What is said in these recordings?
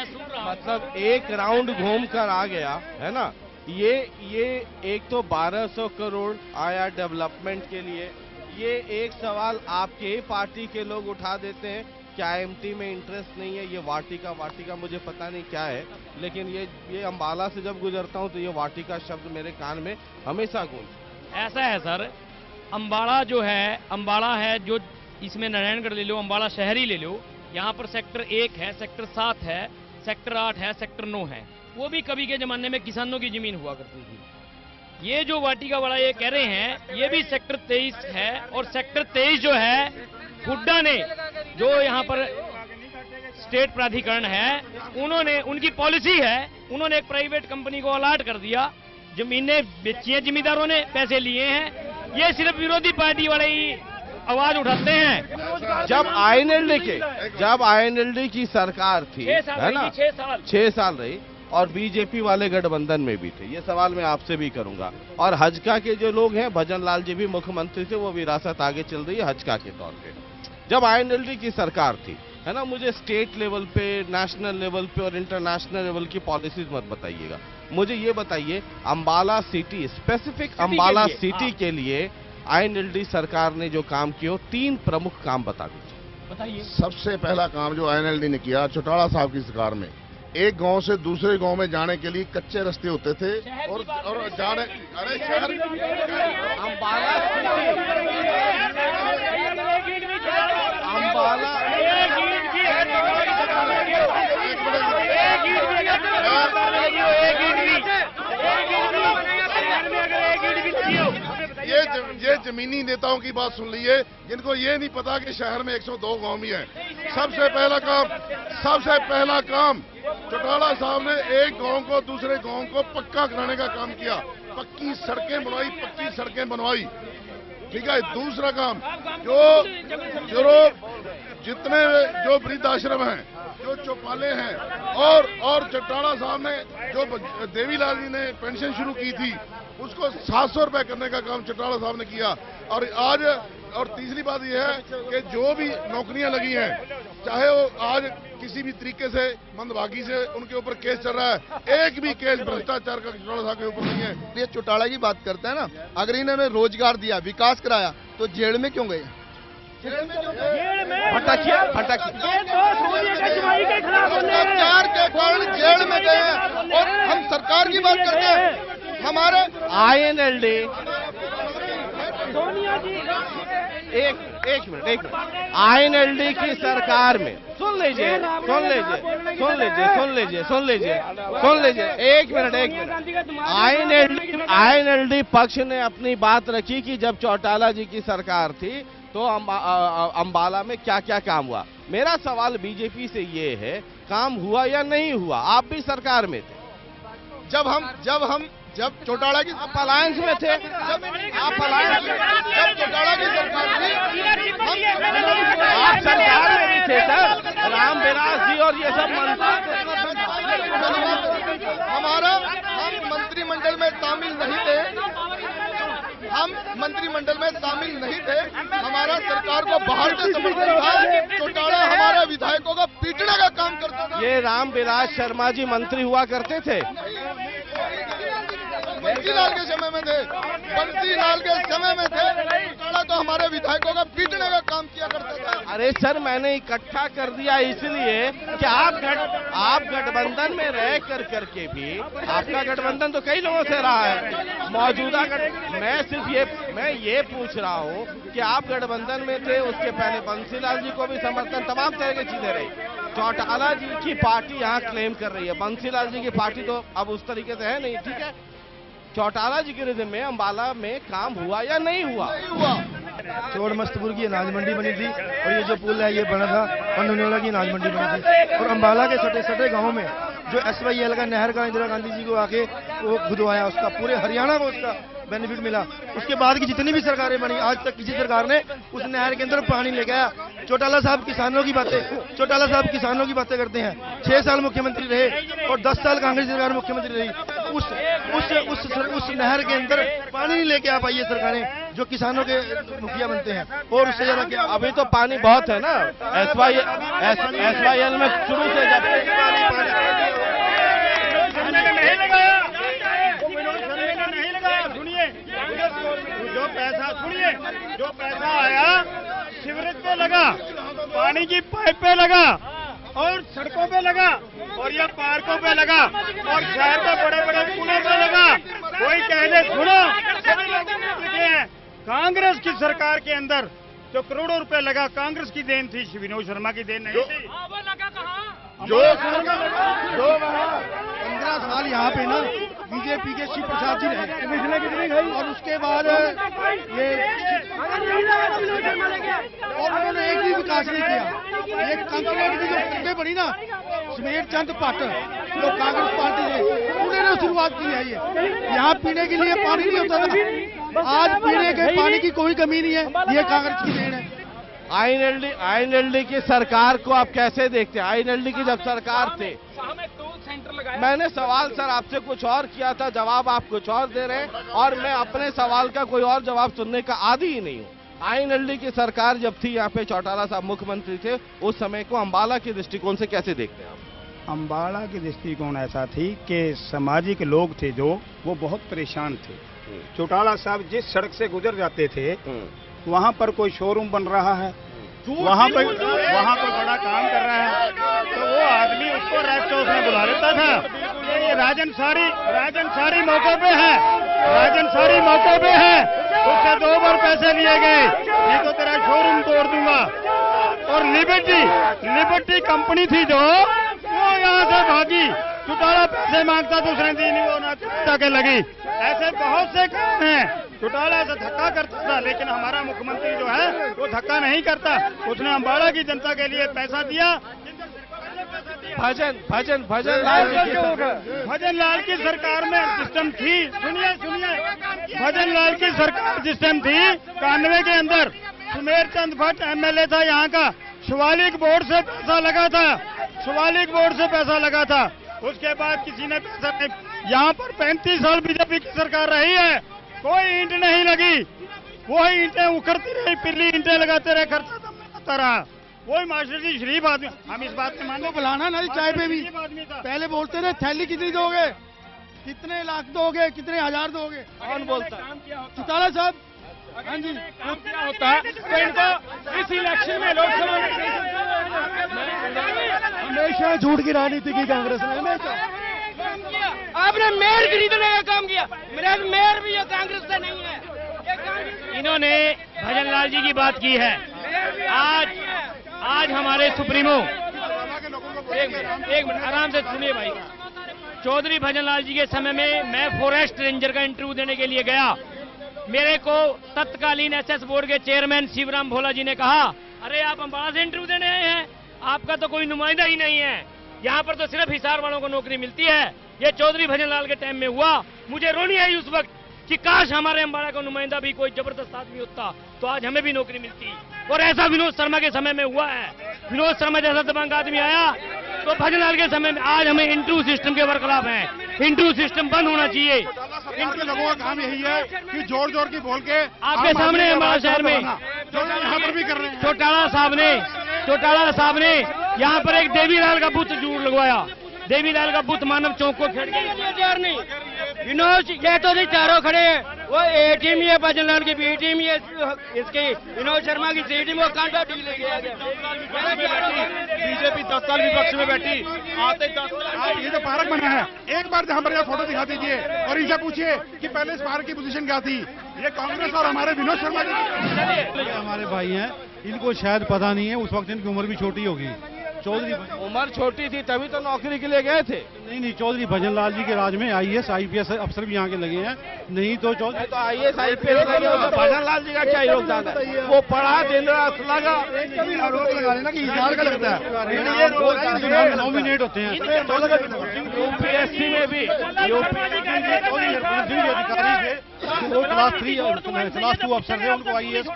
मतलब एक राउंड घूम कर आ गया है ना। ये एक तो 1200 करोड़ आया डेवलपमेंट के लिए। ये एक सवाल आपके ही पार्टी के लोग उठा देते हैं, क्या एमटी में इंटरेस्ट नहीं है, ये वाटिका मुझे पता नहीं क्या है, लेकिन ये अंबाला से जब गुजरता हूं तो ये वाटिका शब्द मेरे कान में हमेशा गूंजता है। ऐसा है सर, अंबाला है जो इसमें नारायणगढ़ ले लो, अंबाला शहर ही ले लो, यहाँ पर सेक्टर 1 है, सेक्टर 7 है, सेक्टर 8 है, सेक्टर 9 है। वो भी कभी के जमाने में किसानों की जमीन हुआ करती थी। ये जो वाटिका वाला ये कह रहे हैं, ये भी सेक्टर 23 है। और सेक्टर 23 जो है, हुड्डा ने, जो यहाँ पर स्टेट प्राधिकरण है, उनकी पॉलिसी है, उन्होंने एक प्राइवेट कंपनी को अलॉट कर दिया, जमीनें बेची हैं, जमींदारों ने पैसे लिए हैं। ये सिर्फ विरोधी पार्टी वाले ही आवाज उठाते हैं। जब आईएनएलडी की सरकार थी, है ना, 6 साल रही, और बीजेपी वाले गठबंधन में भी थे। ये सवाल मैं आपसे भी करूंगा। और हजका के जो लोग हैं, भजन लाल जी भी मुख्यमंत्री थे, वो विरासत आगे चल रही है हजका के तौर पे। जब आईएनएलडी की सरकार थी, है ना, मुझे स्टेट लेवल पे, नेशनल लेवल पे और इंटरनेशनल लेवल की पॉलिसीज मत बताइएगा, मुझे ये बताइए Ambala city, specific Ambala city के लिए आईएनएलडी सरकार ने जो काम किया, 3 प्रमुख काम बता दीजिए। बताइए। सबसे पहला काम जो आईएनएलडी ने किया चौटाला साहब की सरकार में, एक गांव से दूसरे गांव में जाने के लिए कच्चे रास्ते होते थे और जाने, अरे शहर अम्बाला ये जमीनी नेताओं की बात सुन लीजिए, जिनको ये नहीं पता कि शहर में 102 गांव भी हैं। सबसे पहला काम चौटाला साहब ने एक गांव को दूसरे गांव को पक्का कराने का काम किया, पक्की सड़कें बनवाई, ठीक है। दूसरा काम, जो वृद्धाश्रम हैं, जो चौपाले हैं, और चौटाला साहब ने जो देवीलाल जी ने पेंशन शुरू की थी, उसको 700 रुपए करने का काम चौटाला साहब ने किया। और तीसरी बात यह है कि जो भी नौकरियां लगी हैं, चाहे वो आज किसी भी तरीके से मंदभागी से उनके ऊपर केस चल रहा है, एक भी केस भ्रष्टाचार का चौटाला साहब के ऊपर नहीं है। ये चौटाला की बात करते हैं ना, अगर इन्होंने रोजगार दिया, विकास कराया, तो जेल में क्यों गए? भटकिया भ्रष्टाचार के कारण जेल में गए हैं। और हम सरकार की बात करते हैं, हमारे आईएनएलडी, एक मिनट, आईएनएलडी की सरकार में, सुन लीजिए, एक मिनट, आईएनएलडी पक्ष ने अपनी बात रखी कि जब चौटाला जी की सरकार थी तो अंबाला में क्या क्या काम हुआ। मेरा सवाल बीजेपी से ये है, काम हुआ या नहीं हुआ? आप भी सरकार में थे जब चौटाला की अलायंस में थे, जब चौटाला की सरकार थी, आप सरकार में भी थे सर, राम विलास जी और ये सब हम मंत्रिमंडल में शामिल नहीं थे, हमारा सरकार को बाहर से समर्थन था। चौटाला हमारे विधायकों का पीटने का काम करता था। ये राम विलास शर्मा जी मंत्री हुआ करते थे, बंसीलाल के समय में थे, चौटाला तो हमारे विधायकों का पीटने का काम किया करता था। अरे सर, मैंने इकट्ठा कर दिया इसलिए कि आप गठबंधन में रह करके भी, आपका गठबंधन तो कई लोगों से रहा है, मौजूदा मैं ये पूछ रहा हूँ कि आप गठबंधन में थे, उसके पहले बंसीलाल जी को भी समर्थन, तमाम तरह की चीजें रही। चौटाला जी की पार्टी यहाँ क्लेम कर रही है, बंसीलाल जी की पार्टी तो अब उस तरीके से है नहीं, ठीक है। चौटाला जी के रिजम में अंबाला में काम हुआ या नहीं हुआ? चोर मस्तपुर की अनाज मंडी बनी थी, और ये जो पुल है ये बना था, पंडोनेला की अनाज मंडी बनी थी। और अंबाला के सटे गांव में जो SYL का नहर का इंदिरा गांधी जी को आके वो खुदवाया, उसका पूरे हरियाणा को उसका बेनिफिट मिला। उसके बाद की जितनी भी सरकारें बनी, आज तक किसी सरकार ने उस नहर के अंदर पानी ले गया। चौटाला साहब किसानों की बातें करते हैं। 6 साल मुख्यमंत्री रहे और 10 साल कांग्रेस सरकार मुख्यमंत्री रही। उस नहर के अंदर पानी नहीं लेके आ पाई है सरकारें। जो किसानों के मुखिया बनते हैं। और उससे ज्यादा क्या, अभी तो पानी बहुत है ना, SYL में शुरू से जब सुनिए, जो पैसा आया सीवरेज पे लगा, पानी की पाइप पे लगा और सड़कों पे लगा और या पार्कों पे लगा और शहर के बड़े बड़े पुलों पे लगा। कोई कह दे सुनो, सभी लोगों ने लिखे हैं कांग्रेस की सरकार के अंदर जो करोड़ों रुपए लगा, कांग्रेस की देन थी, विनोद शर्मा की देन नहीं थी। जो 15 साल यहाँ पे ना बीजेपी के शिव प्रसाद जी रहे और उसके बाद ये और उन्होंने एक भी विकास नहीं किया। एक कंकरेट की जो सड़कें बनी ना, सुमेर चंद भट्ट जो कांग्रेस पार्टी से उन्होंने शुरुआत की है। ये यहाँ पीने के लिए पानी नहीं होता था, आज पीने के पानी की कोई कमी नहीं है, ये कांग्रेस की देन है। आईएनएलडी की सरकार को आप कैसे देखते हैं? आईएनएलडी की जब सरकार थे, मैंने सवाल सर आपसे कुछ और किया था, जवाब आप कुछ और दे रहे हैं और मैं अपने सवाल का कोई और जवाब सुनने का आदी ही नहीं हूँ। आईएनएलडी की सरकार जब थी यहाँ पे, चौटाला साहब मुख्यमंत्री थे, उस समय को अम्बाला के दृष्टिकोण से कैसे देखते हैं आप? अम्बाला की दृष्टिकोण ऐसा थी कि सामाजिक लोग थे जो वो बहुत परेशान थे। चौटाला साहब जिस सड़क से गुजर जाते थे वहाँ पर कोई शोरूम बन रहा है, वहाँ कोई बड़ा काम कर रहा है, तो वो आदमी उसको रेस्ट हाउस में बुला लेता था। ये राजन सारी मौके पे है, उससे 2 बार पैसे लिए गए, नहीं तो तेरा शोरूम तोड़ दूंगा। और लिबर्टी कंपनी थी जो वो यहाँ से भागी, चौटाला पैसे मांगता तो उसने दी नहीं, वो ना के लगी। ऐसे बहुत से काम हैं। चौटाला ऐसा धक्का करता था, लेकिन हमारा मुख्यमंत्री जो है वो धक्का नहीं करता। उसने अम्बाला की जनता के लिए पैसा दिया। भजन लाल की सरकार में सिस्टम थी, सुनिए, भजन लाल की सरकार सिस्टम थी 91 के अंदर। सुमेर चंद भट्ट MLA था यहाँ का, शिवालिक बोर्ड से पैसा लगा था, उसके बाद किसी ने पैसा नहीं। यहाँ पर 35 साल बीजेपी की सरकार रही है, कोई ईंट नहीं लगी, वही ईंटें उखड़ती रही, पिल्ली ईंटें लगाते रहे, खर्चा आता रहा। वही मास्टर जी शरीफ आदमी, हम इस बात से मानते। बुलाना ना चाय पे भी पहले बोलते थे थैली कितनी दोगे, कितने लाख दोगे, कितने हजार दोगे, कौन बोलता? चौटाला साहब। हाँ जी, क्या होता है तो इनको इस इलेक्शन में लोकसभा हमेशा झूठ की राजनीति की कांग्रेस ने, हमेशा। आपने मेयर खरीदने का काम किया, मेरा मेयर भी ये कांग्रेस से नहीं है। इन्होंने भजन लाल जी की बात की है। आज हमारे सुप्रीमो, एक मिनट आराम से सुनिए भाई। चौधरी भजन लाल जी के समय में मैं फॉरेस्ट रेंजर का इंटरव्यू देने के लिए गया। मेरे को तत्कालीन SS बोर्ड के चेयरमैन शिवराम भोला जी ने कहा, अरे आप अम्बाला से इंटरव्यू देने आए हैं, आपका तो कोई नुमाइंदा ही नहीं है, यहाँ पर तो सिर्फ हिसार वालों को नौकरी मिलती है। ये चौधरी भजन लाल के टाइम में हुआ। मुझे रोनी आई उस वक्त कि काश हमारे अम्बाला का नुमाइंदा भी कोई जबरदस्त आदमी होता तो आज हमें भी नौकरी मिलती। और ऐसा विनोद शर्मा के समय में हुआ है। विनोद शर्मा जैसा दबंग आदमी आया तो भजन लाल के समय में। आज हमें इंटरव्यू सिस्टम के बरखिलाफ हैं, इंटरव्यू सिस्टम बंद होना चाहिए। इनके लोगों का काम यही है कि जोर जोर की बोल के आपके सामने हमारे शहर में जो यहाँ पर भी कर रहे हैं। चौटाला साहब ने यहाँ पर एक देवीलाल का बुत जरूर लगवाया। देवीलाल का बुत मानव चौक को छेड़ नहीं विनोद, ये तो नहीं चारों खड़े हैं, वो A टीम है, भजन लाल की B टीम है, इसकी विनोद शर्मा की C टीम, वो कांटा डी ले गया। बीजेपी 10 साल विपक्ष में बैठी, आते 10 साल। ये तो पार्क बना है, एक बार जहाँ पर फोटो दिखा दीजिए और इनसे पूछिए कि पहले इस पार्क की पोजीशन क्या थी। ये कांग्रेस और हमारे विनोद शर्मा जी हमारे भाई हैं, इनको शायद पता नहीं है, उस वक्त इनकी उम्र भी छोटी होगी। चौधरी उम्र छोटी थी तभी तो नौकरी के लिए गए थे। नहीं, चौधरी भजन लाल जी के राज में IAS IPS अफसर भी यहाँ के लगे हैं। नहीं तो चौधरी तो IAS IPS लगे हो तो भजन लाल जी का क्या योगदान है? वो पढ़ा, दिन रात लगा। आरोप लगा लेना कि इजहार का लगता है, नॉमिनेट होते हैं। UPSC में भी अधिकारी थे, वो क्लास 2 अफसर थे, उनको IAS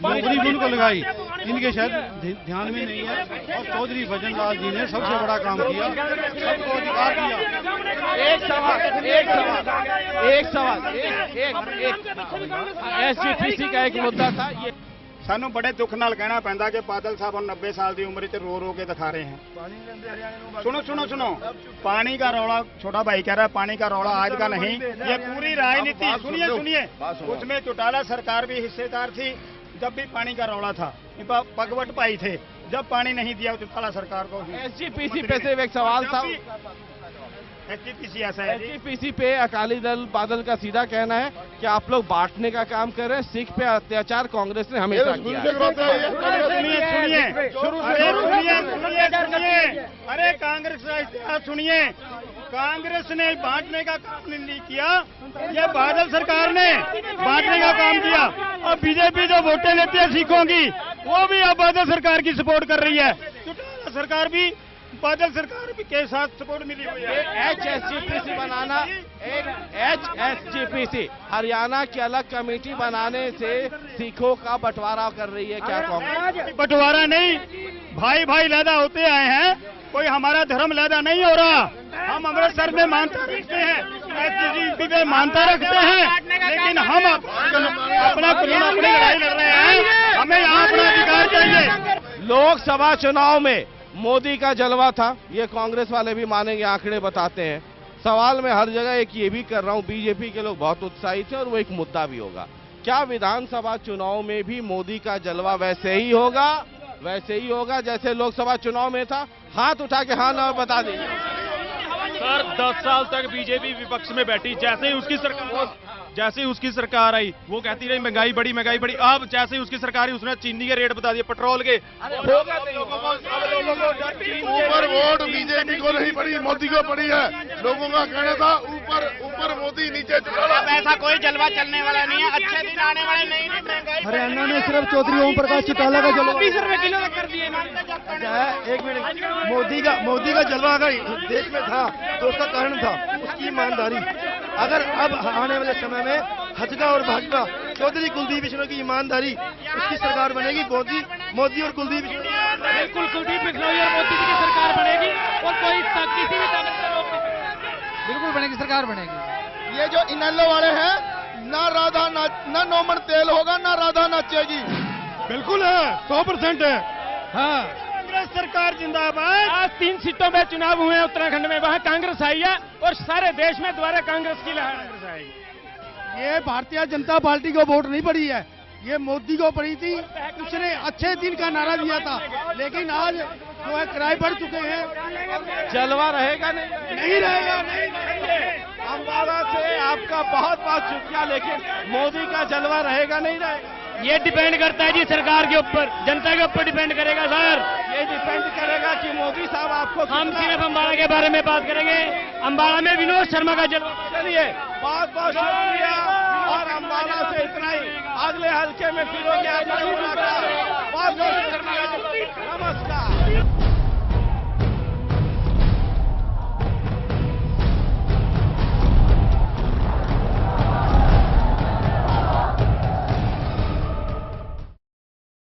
नौकरी भी उनको लगाई। इनके शायद ध्यान में नहीं है। और चौधरी भजन लाल जी ने सबसे बड़ा काम किया, सबको अधिकार दिया। एसजीपीसी का एक मुद्दा था ये। सानू बड़े दुख नाल कहना पैंदा कि बादल साहब 90 साल की उम्र रो रो के दिखा रहे हैं। सुनो सुनो सुनो, पानी का रौला, छोटा भाई कह रहा है पानी का रौला आज का नहीं, ये पूरी राजनीति। सुनिए सुनिए, उसमें चौटाला सरकार भी हिस्सेदार थी जब भी पानी का रौला था, पगवट पाई थे जब पानी नहीं दिया चौटाला सरकार को। एसजीपीसी पे से एक सवाल था, एसजीपीसी ऐसा है, एसजीपीसी पे अकाली दल बादल का सीधा कहना है कि आप लोग बांटने का काम कर रहे हैं, सिख पे अत्याचार कांग्रेस ने हमेशा किया। अरे कांग्रेस का इतिहास सुनिए, कांग्रेस ने बांटने का काम नहीं किया, ये बादल सरकार ने बांटने का काम किया। और बीजेपी जो वोटें लेती है सिखों की, वो भी अब बादल सरकार की सपोर्ट कर रही है। सरकार भी बादल सरकार के साथ सपोर्ट मिली हुई है। एचएसजीपीसी बनाना, एक एचएसजीपीसी हरियाणा की अलग कमेटी बनाने से सिखों का बंटवारा कर रही है क्या कांग्रेस? बंटवारा नहीं, भाई भाई लैदा होते आए हैं, कोई हमारा धर्म लैदा नहीं हो रहा। हम अमृतसर में मानता रखते हैं, एचएसजीपीसी में मानता रखते हैं, लेकिन हम अपना लड़ाई लड़ रहे हैं, हमें यहाँ अपना अधिकार चाहिए। लोकसभा चुनाव में मोदी का जलवा था, ये कांग्रेस वाले भी मानेंगे, आंकड़े बताते हैं। सवाल मैं हर जगह एक ये भी कर रहा हूं, बीजेपी के लोग बहुत उत्साहित हैं और वो एक मुद्दा भी होगा, क्या विधानसभा चुनाव में भी मोदी का जलवा वैसे ही होगा जैसे लोकसभा चुनाव में था? हाथ उठा के हाँ ना बता दीजिए। सर 10 साल तक बीजेपी विपक्ष में बैठी, जैसे ही उसकी सरकार आई वो कहती रही महंगाई बढ़ी। अब जैसे ही उसकी सरकार आई उसने चीनी के रेट बता दिए, पेट्रोल के। ऊपर वोट बीजेपी को नहीं पड़ी, मोदी को पड़ी है। लोगों का कहना था ऊपर मोदी, नीचे चौटाला। ऐसा कोई जलवा चलने वाला नहीं है, अच्छे दिन आने वाले नहीं। महंगाई हरियाणा में सिर्फ चौधरी ओम प्रकाश चौटाला का जलवा 20 रुपए किलो कर दिए। एक मिनट, मोदी का जलवा अगर देश में था तो उसका कारण था उसकी ईमानदारी। अगर अब आने वाले समय में हजगा और भाजपा चौधरी कुलदीप बिश्नोई की ईमानदारी, उसकी सरकार बनेगी। मोदी और कुलदीप बिश्नोई, बिल्कुल कुलदीप बिश्नोई और मोदी की सरकार बनेगी और कोई किसी भी ताकत से रोक नहीं, बिल्कुल बनेगी, सरकार बनेगी। ये जो इनेलो वाले हैं, ना राधा ना नोमन तेल होगा, ना राधा नाचेगी। बिल्कुल है, 100% है। हाँ, कांग्रेस सरकार जिंदाबाद। आज 3 सीटों में चुनाव हुए हैं उत्तराखंड में, वहां कांग्रेस आई है और सारे देश में दोबारा कांग्रेस की लहर आएगी। ये भारतीय जनता पार्टी को वोट नहीं पड़ी है, ये मोदी को पड़ी थी। उसने अच्छे दिन का नारा दिया था, लेकिन आज जो है किराए बढ़ चुके हैं। जलवा रहेगा नहीं रहेगा। अम्बाला से आपका बहुत बहुत शुक्रिया, लेकिन मोदी का जलवा रहेगा नहीं रहेगा? ये डिपेंड करता है जी सरकार के ऊपर, जनता के ऊपर डिपेंड करेगा सर। ये डिपेंड करेगा कि मोदी साहब आपको। हम सिर्फ अम्बाला के बारे में बात करेंगे, अम्बाला में विनोद शर्मा का जलवा। चलिए, बहुत बहुत शुक्रिया, और अम्बाला से इतना ही। अगले हल्के में फिर होंगे, बहुत बहुत शुक्रिया, नमस्कार।